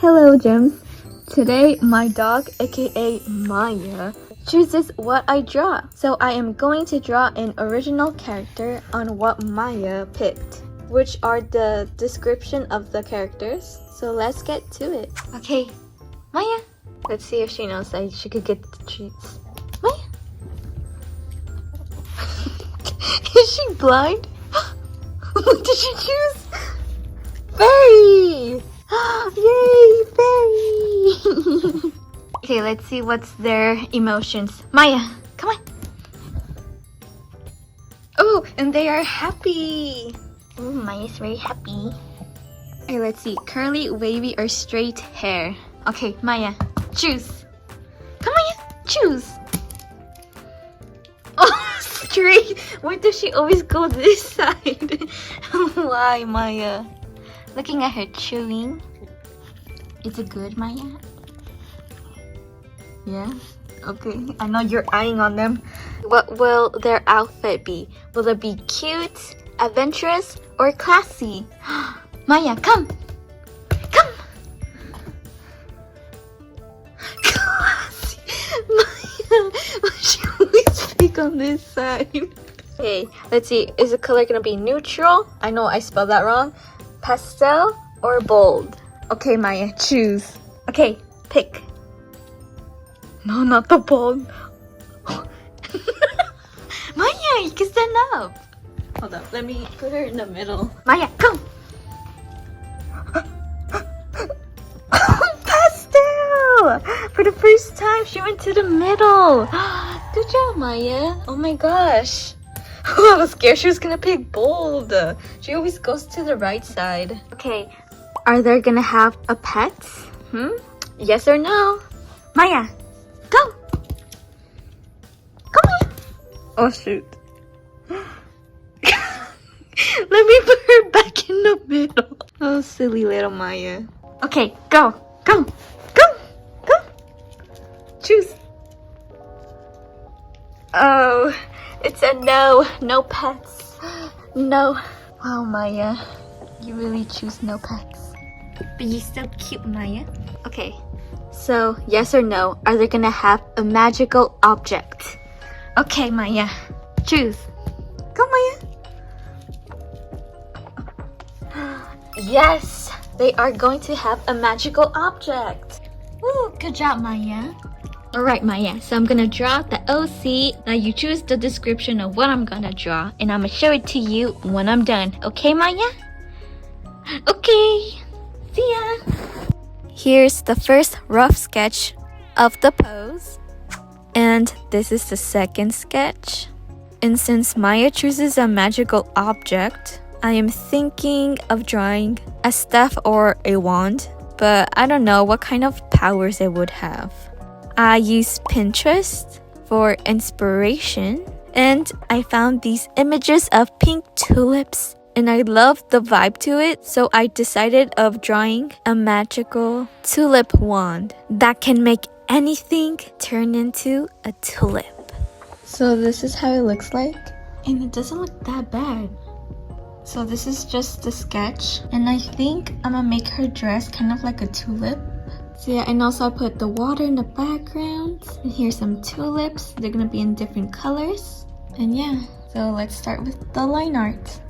Hello, Gems. Today, my dog, aka Maya, chooses what I draw. So I am going to draw an original character on what Maya picked, which are the description of the characters. So let's get to it. Okay, Maya. Let's see if she knows that she could get the treats. Maya. Is she blind? What did she choose? Fairy! Yay, fairy! Okay, let's see what's their emotions. Maya, come on. Oh, and they are happy. Oh, Maya's very happy. Okay, let's see. Curly, wavy, or straight hair. Okay, Maya, choose. Come on, choose. Oh, straight. Why does she always go this side? Why, Maya? Looking at her chewing. Is it good, Maya? Yeah? Okay. I know you're eyeing on them. What will their outfit be? Will it be cute, adventurous, or classy? Maya, come! Come! Classy! Maya! Why she always pick on this side? Okay, let's see. Is the color gonna be neutral? I know I spelled that wrong. Pastel or bold? Okay, Maya, choose. Okay, pick. No, not the bold. Maya, you can stand up. Hold up, let me put her in the middle. Maya, come. Pastel! For the first time, she went to the middle. Good job, Maya. Oh my gosh. I was scared she was gonna pick bold. She always goes to the right side. Okay, are they gonna have a pet? Yes or no? Maya, go! Come here! Oh shoot. Let me put her back in the middle. Oh, silly little Maya. Okay, go! Go! Go! Go! Choose! Oh, it's a no. No pets. No. Wow, Maya. You really choose no pets. But you're so cute, Maya. Okay. So, yes or no, are they gonna have a magical object? Okay, Maya. Choose. Go, Maya. Yes! They are going to have a magical object. Woo, good job, Maya. Alright, Maya, so I'm gonna draw the OC. Now you choose the description of what I'm gonna draw, and I'm gonna show it to you when I'm done. Okay, Maya? Okay. See ya. Here's the first rough sketch of the pose. And this is the second sketch. And since Maya chooses a magical object, I am thinking of drawing a staff or a wand, but I don't know what kind of powers it would have. I used Pinterest for inspiration, and I found these images of pink tulips, and I loved the vibe to it, so I decided of drawing a magical tulip wand that can make anything turn into a tulip. So this is how it looks like, and it doesn't look that bad. So this is just the sketch, and I think I'm gonna make her dress kind of like a tulip. So yeah, and also I put the water in the background. And here's some tulips. They're gonna be in different colors. And yeah, so let's start with the line art.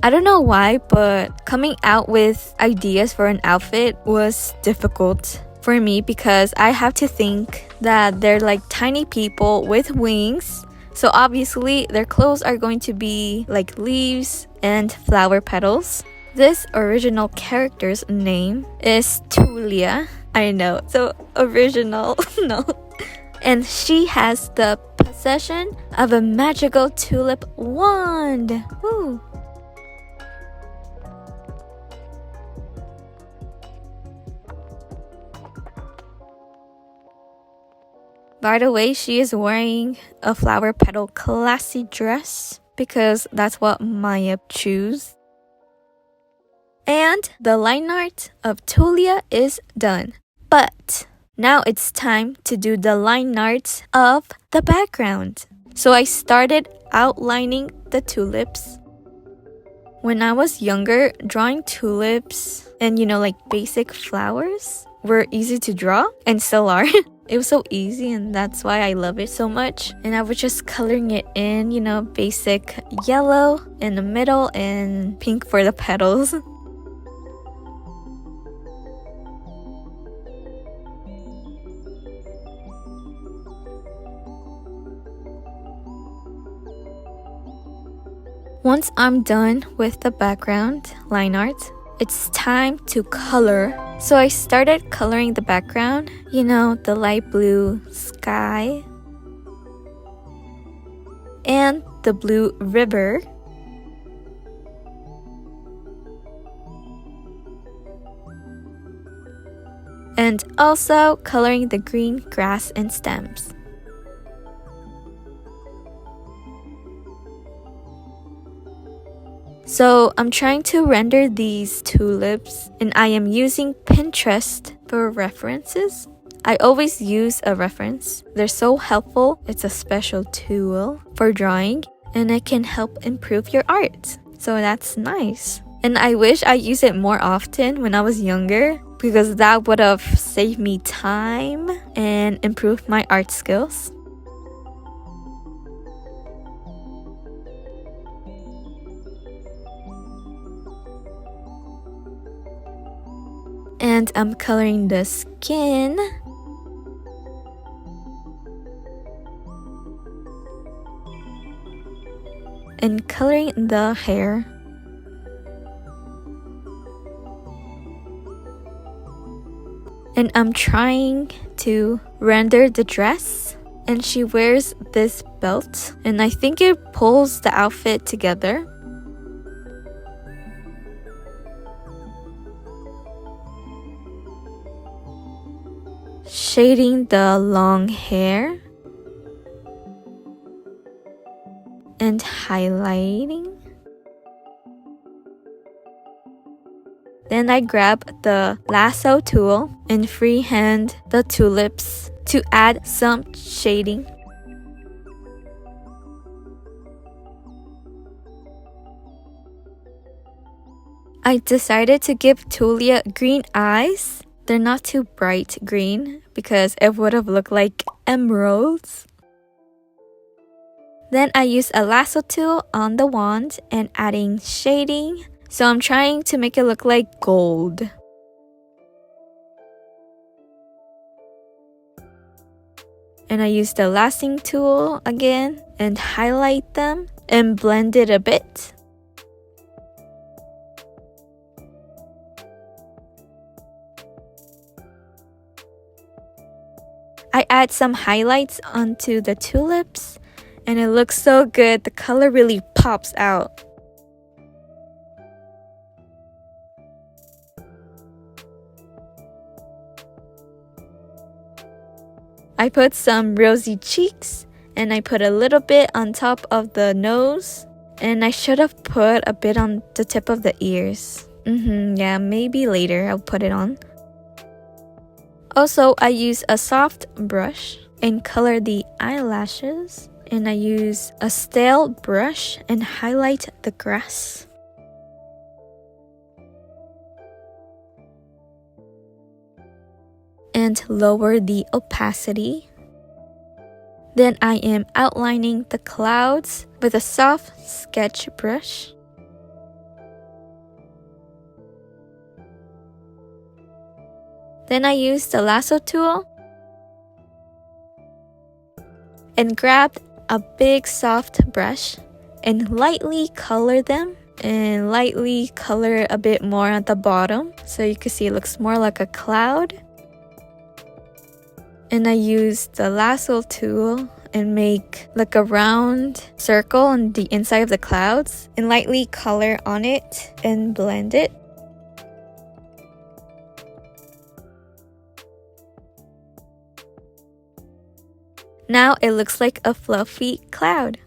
I don't know why, but coming out with ideas for an outfit was difficult for me because I have to think that they're like tiny people with wings. So obviously their clothes are going to be like leaves and flower petals. This original character's name is Tulia. I know, so original, no. And she has the possession of a magical tulip wand. Woo. By the way, she is wearing a flower petal classy dress because that's what Maya chose. And the line art of Tulia is done. But now it's time to do the line art of the background. So I started outlining the tulips. When I was younger, drawing tulips and like basic flowers were easy to draw and still are. It was so easy and that's why I love it so much. And I was just coloring it in, you know, basic yellow in the middle and pink for the petals. Once I'm done with the background line art, it's time to color. So I started coloring the background, you know, the light blue sky and the blue river. And also coloring the green grass and stems. So I'm trying to render these tulips and I am using Pinterest for references. I always use a reference. They're so helpful. It's a special tool for drawing and it can help improve your art. So that's nice. And I wish I used it more often when I was younger because that would have saved me time and improved my art skills. And I'm coloring the skin. And coloring the hair. And I'm trying to render the dress. And she wears this belt. And I think it pulls the outfit together. Shading the long hair and highlighting. Then I grab the lasso tool and freehand the tulips to add some shading. I decided to give Tulia green eyes. They're not too bright green because it would have looked like emeralds. Then I use a lasso tool on the wand and adding shading. So I'm trying to make it look like gold. And I use the lasting tool again and highlight them and blend it a bit. I add some highlights onto the tulips and it looks so good. The color really pops out. I put some rosy cheeks and I put a little bit on top of the nose and I should have put a bit on the tip of the ears. Yeah, maybe later I'll put it on. Also, I use a soft brush and color the eyelashes. And I use a stale brush and highlight the grass. And lower the opacity. Then I am outlining the clouds with a soft sketch brush. Then I used the lasso tool and grabbed a big soft brush and lightly color them and lightly color a bit more at the bottom so you can see it looks more like a cloud. And I used the lasso tool and make like a round circle on the inside of the clouds and lightly color on it and blend it. Now it looks like a fluffy cloud.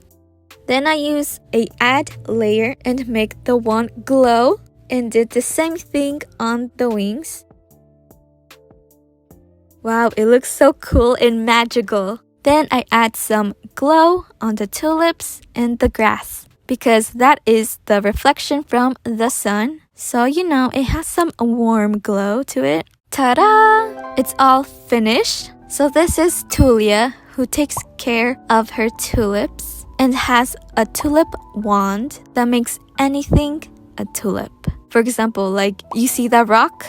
Then I use a add layer and make the wand glow and did the same thing on the wings. Wow, it looks so cool and magical. Then I add some glow on the tulips and the grass because that is the reflection from the sun. So you know, it has some warm glow to it. Ta-da! It's all finished. So this is Tulia, who takes care of her tulips and has a tulip wand that makes anything a tulip. For example, like you see that rock?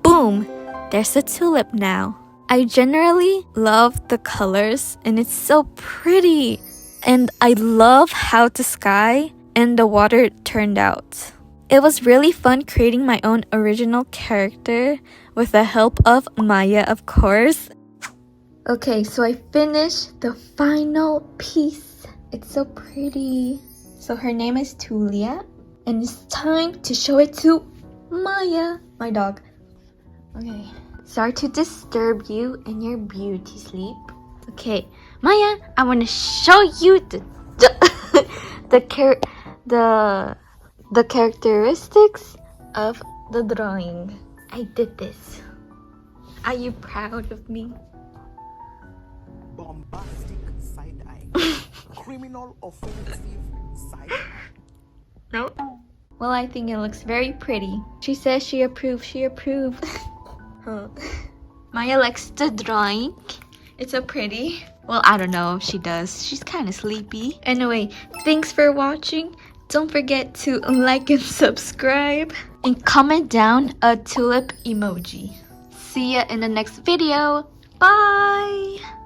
Boom! There's a tulip now. I generally love the colors and it's so pretty. And I love how the sky and the water turned out. It was really fun creating my own original character with the help of Maya, of course. Okay, so I finished the final piece. It's so pretty. So her name is Tulia, and it's time to show it to Maya, my dog. Okay, sorry to disturb you in your beauty sleep. Okay, Maya, I want to show you the characteristics of the drawing. I did this. Are you proud of me? Bombastic side-eye. Criminal offensive side-eye. No. Well, I think it looks very pretty. She says she approved. She approved. Huh. Maya likes the drawing. It's so pretty. Well, I don't know if she does. She's kind of sleepy. Anyway, thanks for watching. Don't forget to like and subscribe. And comment down a tulip emoji. See ya in the next video. Bye!